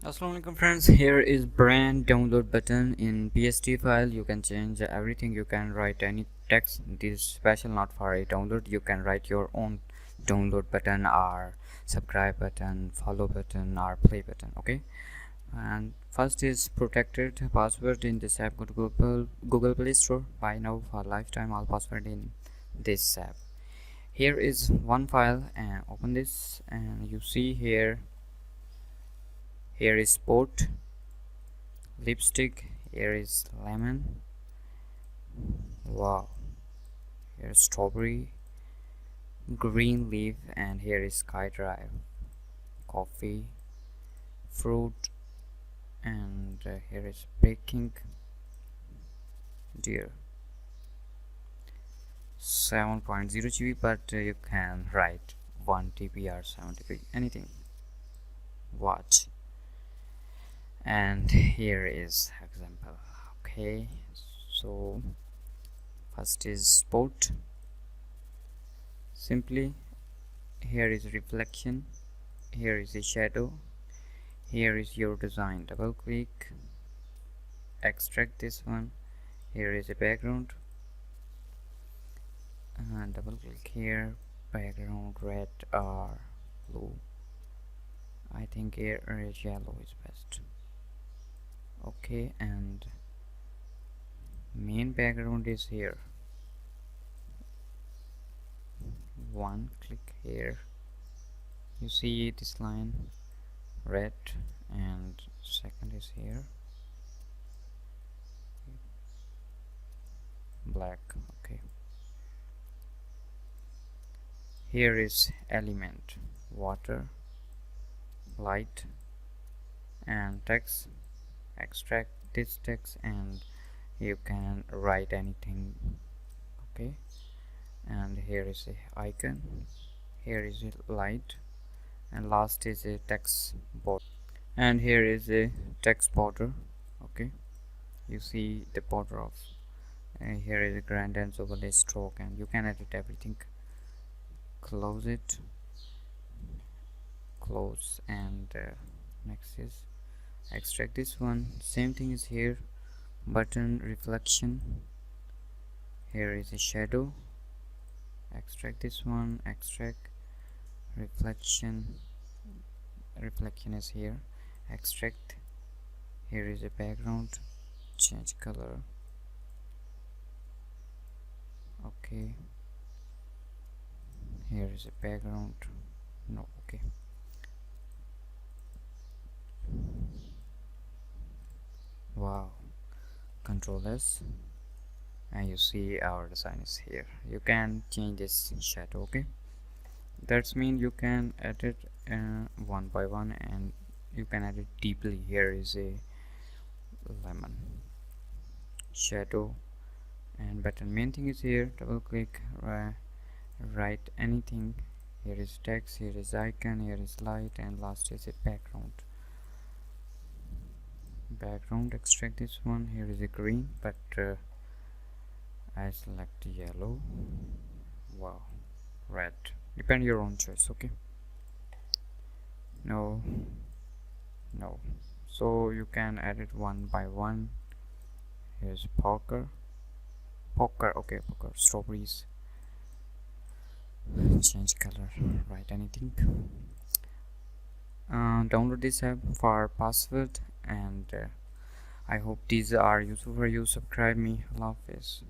Assalamualaikum friends, here is brand download button in PSD file. You can change everything, you can write any text. This is special not for a download. You can write your own download button or subscribe button, follow button or play button. Okay, and first is protected password. In this app, go to Google Play Store. Buy now for lifetime all password in this app. Here is one file and open this, and you see here is sport lipstick, here is lemon, wow, here is strawberry, green leaf, and here is SkyDrive, coffee, fruit, and here is baking, deer, 7.0 GB, but you can write 1 TB or 7 TB, anything. Watch, and here is example. Okay, so first is sport. Simply, here is reflection, here is a shadow, here is your design. Double click, extract this one. Here is a background, and double click here, background red or blue. I think here is yellow is best. Okay, and main background is here. One, click here, you see this line red, and second is here black. Okay, here is element, water, light, and text. Extract this text and you can write anything. Okay, and here is a icon, here is a light, and last is a text border, and here is a text border. Okay, you see the border of here is a gradient overlay stroke, and you can edit everything. Close it, close, and next is extract this one. Same thing is here, button reflection, here is a shadow. Extract this one, extract reflection is here. Extract, here is a background, change color. Okay, here is a background, no. Okay, wow, Control S, and you see our design is here. You can change this shadow. Okay, that's mean you can edit one by one, and you can edit deeply. Here is a lemon shadow and button. Main thing is here, double click, write anything. Here is text, here is icon, here is light, and last is a background. Extract this one. Here is a green, but I select yellow. Wow, red, depend your own choice. Okay, no, so you can edit one by one. Here's poker, okay, poker, strawberries, change color, write anything. Download this app for password, and I hope these are useful for you. Subscribe me. Allah Hafiz.